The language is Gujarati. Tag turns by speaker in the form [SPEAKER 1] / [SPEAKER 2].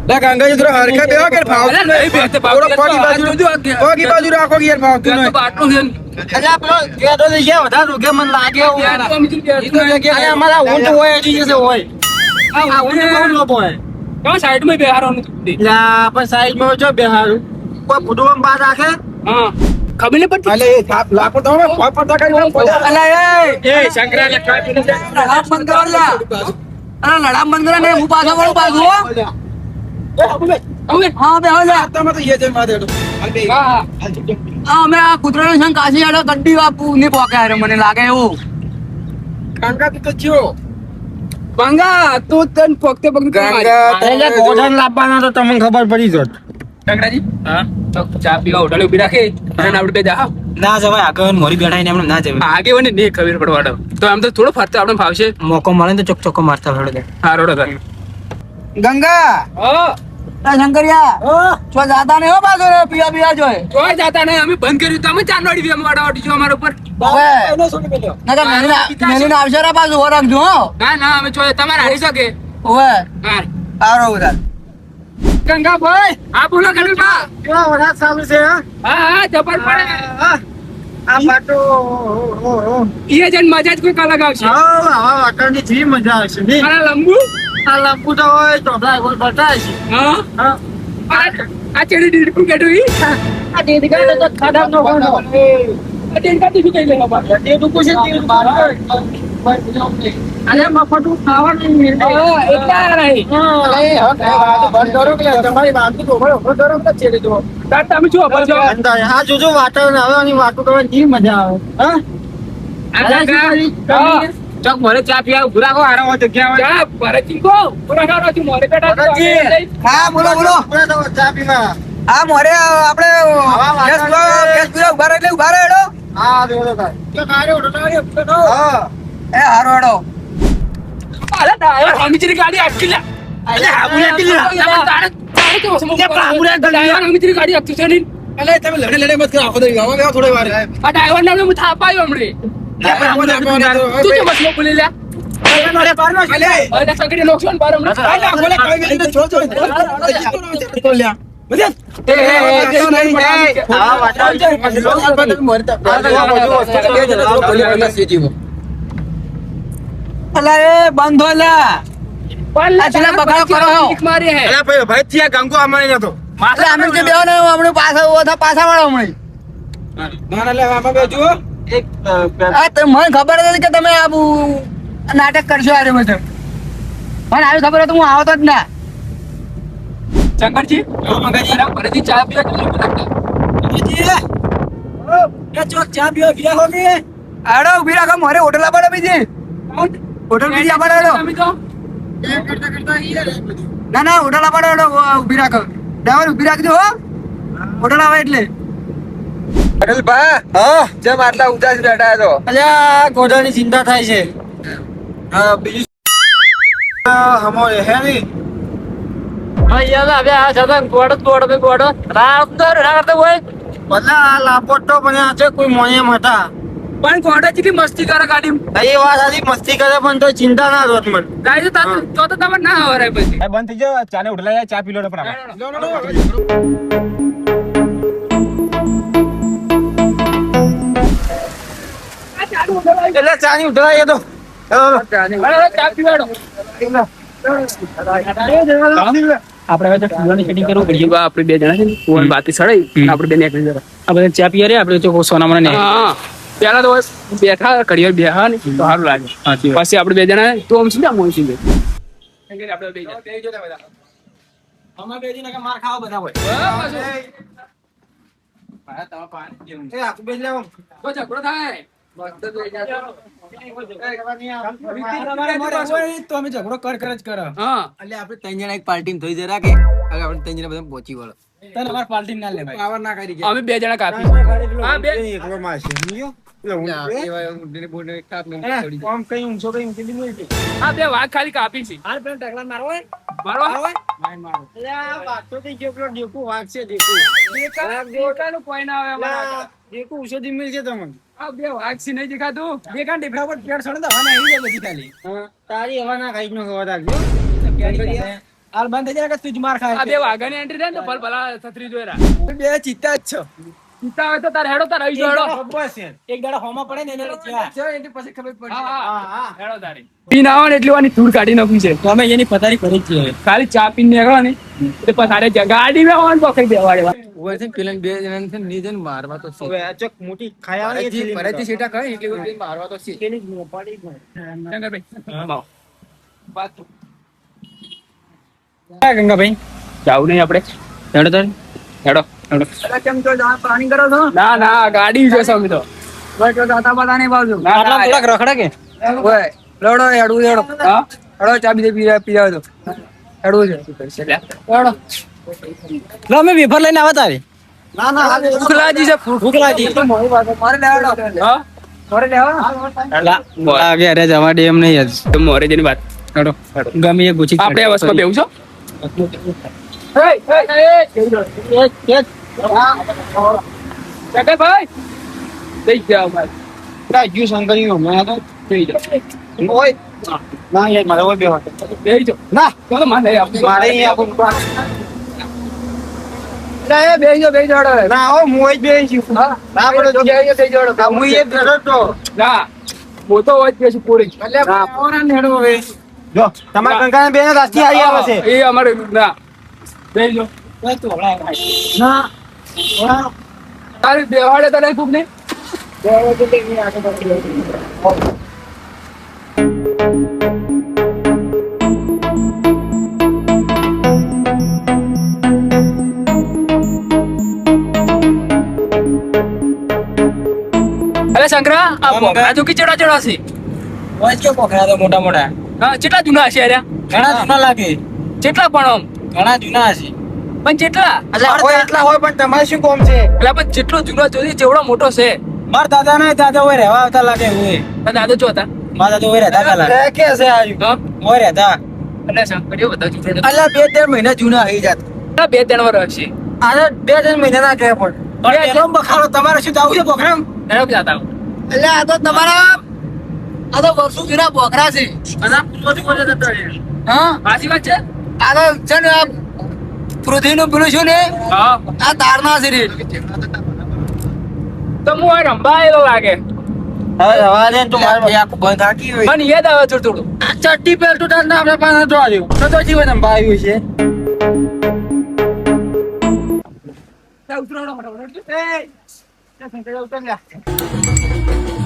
[SPEAKER 1] લા ગંગાજી થોડો હરખા બેહો કે ભાવ નહીં બેહતે ભાવ કોકી બાજુ રાખો કે યાર ભાવ તું નહીં બાટલું છે અલ્યા પેલો કેડો લઈ ગયા વધારે રોગે મન લાગે અરે અમારા ઊંટ હોય એજી જશે હોય આ ઊંટ બહુ લોબો હોય તો સાઈડ માં બેહારવાનું લા પણ સાઈડ માં જો બેહારું કોઈ ફૂટવામાં બાર રાખે હા ખબર નહીં પડતી અલે લાખો તો હવે કોઈ પડતા કરી અલે એ શંકરા લે કાઈ લડામ બંધ કર લા અરે લડામ બંધ કર ને હું પાછા વળું પાછું હા બે હવે તમે તો ये જઈ માથે હા અમે આ કૂતરાનો સંગ કાશી આડો ગड्डी બાપુ ની પોકે રે મને લાગે એવું કાંકા તું તો ચિયો ગંગા તું તન પોકતે પગ ગંગા ગોઠણ લાવવાનો તો તમને ખબર પડી જોત કાંકરાજી હા તો ચા પીવા હોટલે ઉભી રાખે અને આપણે બે જા ના જવાય આગળ મોરી બેઠાઈને એમને ના જવાય આગે વને ને ખબર પડવાડો તો આમ તો થોડો ફરતા આપણે ફાવશે મોકો મળે તો ચોક ચોક મારતા હળો હા રોડો ગંગા શંકરિયા ચો જાતા નહીં હો બાજુ પિયા પિયા જોય ચો જાતા નહીં અમે બંધ કર્યું તો અમે ચાંદવાડી બી અમારા ઓડી જો અમારા ઉપર ઓવે ના તો મેલીના આવશે રા બાજુ ઓરખજો હો ના અમે ચો તમારે હારી શકે ઓવે હા આરો ઉધાર ગંગા ભાઈ આ બોલો ગણપા કેવા વરાત સામે છે હા જબર પડે આ પાટો ઈએ જન મજા જ કોઈ કા લગાવશે હા હા વાટરની જી મજા આવશે ને આ લંબુ તો હોય તો ભાઈ બતાય છે હા આ ચેડી ડીડકુ કેડો ઈ આ ડીડકા તો ખાડા નો કોનો આ ડીડકા તું કઈ લેવા બા ડીડકુ છે અરે મફટું ખાવાનું નહીં એટલા રહી અરે બંધ કરો કે તમારી વાત તો બંધ કરો કે ચેડી દો તાર તમે જો બંધ અંદર આ જોજો વાતાવરણ આવવાની વાતો કરવાની જી મજા આવે હા ચક મોરે ચા પીવા ઉભરા કો આરામ જગ્યા હોય ચા ભરતજી કો પૂરા ખારો છું મોરે બેટા હા બોલો બોલો પૂરા તો ચા પીવા હા મોરે આપણે ગેસ પીવા ઉભા રહે એટલે ઉભા રહે એડો હા દેવો ભાઈ કે કારે ઓટો હા એ હારો એડો અરે ડાયો અમીચરી ગાડી અટકી લે અરે આબુલે અટકી લે તારે તો સમો કે આબુલે ડાયો અમીચરી ગાડી અટકી છે ની અલે તમે લડે મત કરો આખો દઈ આવો થોડી વાર આ ડાયો નામ હું થાપાયો હમણે તું તો બસ બોલી લે અરે બારનો ચાલે અરે સગડી લોકશન બાર હમણે અરે બોલે કઈ મિનિટ છોડ તો લ્યા મજે એ આ વાટા મરતા અલા એ બંધો લા પલ્લા ચલા બગાડો કરો મારી હે અલા ભાઈ થિયા ગંગો અમારે નતો માથે અમે જે બેહો ને આપણે પાછા ઓથા પાછા વાળો હમણે ના લે આમાં બેજો એક આ તો મને ખબર હતી કે તમે આ નાટક કરશો આરે મતલબ મને આવી ખબર હતું હું આવતો જ ના શંકરજી મગાજી પરથી ચા પીવા કે લાગતા એ ચોક ચા પીવા ગયા હો કે આડો ઉભી રાખો મારે હોટલ આપડે બીજી હોટલ બીજી આપડે આડો ના ના હોટલ આપડે આડો ઉભી રાખો ડ્રાઈવર ઉભી રાખજો હો હોટલ આવે એટલે અટલ બા હા જેમ આટલા ઉદાસ બેઠા તો અલ્યા ગોડાની ચિંતા થાય છે બીજું હમો હે ની યાર હવે આ જતા ગોડો રાત કરતો હોય ભલા લાપોટ તો મને આજે કોઈ મોનિયમ હતા પણ ગોડા જેટલી મસ્તી કરે ગાડી એ વાત આધી મસ્તી કરે પણ તો ચિંતા ના હોત મને ગાડી તો તમે ના હવરાય પછી બંધ થઈ જાવ ચાને ઉઠલા ચા પી લો પણ એટલે ચાની ઉઠલાય તો ચા પીવાડો આપણે હવે ફૂલવાની સેટિંગ કરવું પડશે આપણે બે જણા છે ને ફોન બાતી સડાઈ આપણે બે નીકળી જરા આ બધા ચા પીયા રે આપણે તો સોનામાં ને હા પેલા તો બેઠા ઘડિયાળ બેહા ને તો સારું લાગે પછી આપણે બે જણા તો આમ શું મોઈ છીએ આપણે બે જણા બધા અમાર બે જણા કે માર ખાવા બધા હોય મારા તવા પાણી જેવું એ આખું બે લેવો તો ઝઘડો થાય તો અમે ઝઘડો કર જ કર હા એટલે આપણે ત્રણ જણા એક પાર્ટી થઈ જરા કે આપણે ત્રણ જણા બધા પહોંચી વળો તને અમાર પાર્ટી ના લે ભાઈ પાવર ના કરી અમે બે જણા કાપી હા બે એકલો માં છે નિયો બે વાઘ ખાલી કાપી છે હાલ પેલા ઢગલા મારવો મારો વાતો થઈ ગયો પેલો દેખું વાઘ છે દેખું દેખાનું કોઈ ના આવે દેખું ઔષધિ મળશે તમને આ બે વાઘ છે નહીં દેખાતું બે કાન ઢેફડા પર પેડ સડે હવા ના આવી જાય બધી ખાલી તારી હવા ના ખાઈ નો ખવા રાખજો હાલ બંધ થઈ જાય કે તું જ માર ખાય
[SPEAKER 2] આ બે વાઘાની એન્ટ્રી થાય ને તો ભલા છત્રી જોઈ રહ્યા
[SPEAKER 1] બે ચિત્તા જ છો
[SPEAKER 2] સીતા હોય તો તાર હેડો તાર આવી હેડો
[SPEAKER 1] એક દાડા હોમાં પડે ને એને એટલે પછી ખબર પડી
[SPEAKER 2] હા હેડો તારી પીને આવો ને એટલી વાની ધૂળ કાઢી નાખી છે
[SPEAKER 1] તો અમે એની પથારી કરી જ છે
[SPEAKER 2] ખાલી ચા પીને નીકળો ને એટલે પછી તારે ગાડી માં આવવાનું પકડી દેવાડે
[SPEAKER 1] ઓય છે પેલા બે જણાને છે નીજન મારવા તો છે
[SPEAKER 3] હવે અચક મોટી ખાયાવાની છે
[SPEAKER 1] ફરજી સીટા કઈ એટલે કોઈ મારવા તો છે
[SPEAKER 3] તેની જ મોપાડી
[SPEAKER 1] ગંગાભાઈ
[SPEAKER 2] જાવું નહીં આપણે
[SPEAKER 1] હેડો તાર
[SPEAKER 2] હેડો હેડો
[SPEAKER 1] કેમ તો પ્લાનિંગ કરો છો
[SPEAKER 2] ના ના ગાડી જોશે અમે તો
[SPEAKER 1] બસ તો દાતા બાતા નહીં બાજુ
[SPEAKER 2] ના,
[SPEAKER 1] આટલા
[SPEAKER 2] ના,
[SPEAKER 1] થોડાક રખડે કે ઓય લડો હેડું હેડો
[SPEAKER 2] હા
[SPEAKER 1] હેડો ચા બી પીવા દો હેડું છે હેડો લો અમે વેફર લઈને આવા તારે ના ના
[SPEAKER 2] ભૂખ લાગી છે
[SPEAKER 1] ભૂખ લાગી મારે લેવાડો
[SPEAKER 2] હા
[SPEAKER 1] મારે લેવા આગે અરે જવા દે એમ નહીં આજ
[SPEAKER 2] તો મોરે જેની વાત
[SPEAKER 1] હેડો ગમે એ ગુચી
[SPEAKER 2] આપણે આ બસમાં બેવું છો ભાઈ થઈ જાવ ભાઈ
[SPEAKER 3] જ્યુસ અંકલ મેં તો
[SPEAKER 2] થઈ જાવ
[SPEAKER 3] ઓય ના યાર મારે ઓય બેહો
[SPEAKER 2] બેહી જાવ
[SPEAKER 3] ના
[SPEAKER 2] તો મારે
[SPEAKER 3] મારે અહીંયા
[SPEAKER 2] બેહી જાવ
[SPEAKER 3] ના હો હું જ બેહી છું
[SPEAKER 2] હા
[SPEAKER 3] ના પડે
[SPEAKER 2] થઈ જાવ
[SPEAKER 3] હું એ બેઠો તો
[SPEAKER 2] ના મોટો હોય છે પૂરી
[SPEAKER 3] જો તમારા કંકાના બેન રાસ્તી આવી આવે છે
[SPEAKER 2] એ અમારે ના બેહી જાવ
[SPEAKER 1] ના
[SPEAKER 2] તારી બેવાડે તને ખૂબ ને અરે શંકરા આ પોખરા જો કે ચડા ચડા છે
[SPEAKER 1] ઓય કે પોખરા તો મોટા મોટા
[SPEAKER 2] હા કેટલા જૂના હશે અરે
[SPEAKER 1] ઘણા જૂના લાગે
[SPEAKER 2] કેટલા પણ આમ
[SPEAKER 1] ઘણા જૂના હશે
[SPEAKER 2] પણ કેટલા
[SPEAKER 3] એટલા હોય પણ તમારે શું કોમ છે
[SPEAKER 2] એટલે પણ જેટલો જૂનો જોઈએ જેવડો મોટો છે
[SPEAKER 1] માર દાદા ના દાદા ઓય રહેવા આવતા લાગે ઓય
[SPEAKER 2] તારા દાદા જો હતા
[SPEAKER 1] માર દાદા ઓય રહેતા લાગે
[SPEAKER 3] કે છે આવ્યું
[SPEAKER 2] હા
[SPEAKER 1] ઓય રહેતા
[SPEAKER 2] એટલે શંકરીઓ બધા જૂના
[SPEAKER 1] અલ્યા 2-3 મહિના જૂના આવી જાત
[SPEAKER 2] બે ત્રણ વર્ષ હશે
[SPEAKER 1] આને 2-3 મહિના ના કહે પણ પેલો બખાડો તમારે શું જાવું છે પોખરામ
[SPEAKER 2] તરફ જતા
[SPEAKER 1] એટલે આ તો તમારા આ તો વર્ષો જૂના પોખરા છે અને પૂર્વથી બોલે જતા હા
[SPEAKER 2] સાચી વાત છે
[SPEAKER 1] આ તો છે ને આ પૃથ્વીનું પેલું શું ને
[SPEAKER 2] હા
[SPEAKER 1] આ તારના છે રે
[SPEAKER 2] તો હું આ રંભાયેલો લાગે
[SPEAKER 3] હવે રવા દે તું મારે
[SPEAKER 1] આખું બંધ હાકી હોય
[SPEAKER 2] મને યાદ આવે થોડું થોડું
[SPEAKER 1] આ ચટ્ટી પેલતું તાર ના આપણે પાસે જોવા જેવું તો જીવન એમ ભાવ્યું છે
[SPEAKER 2] ઉતરો
[SPEAKER 3] એ શંકર ઉતર લ્યા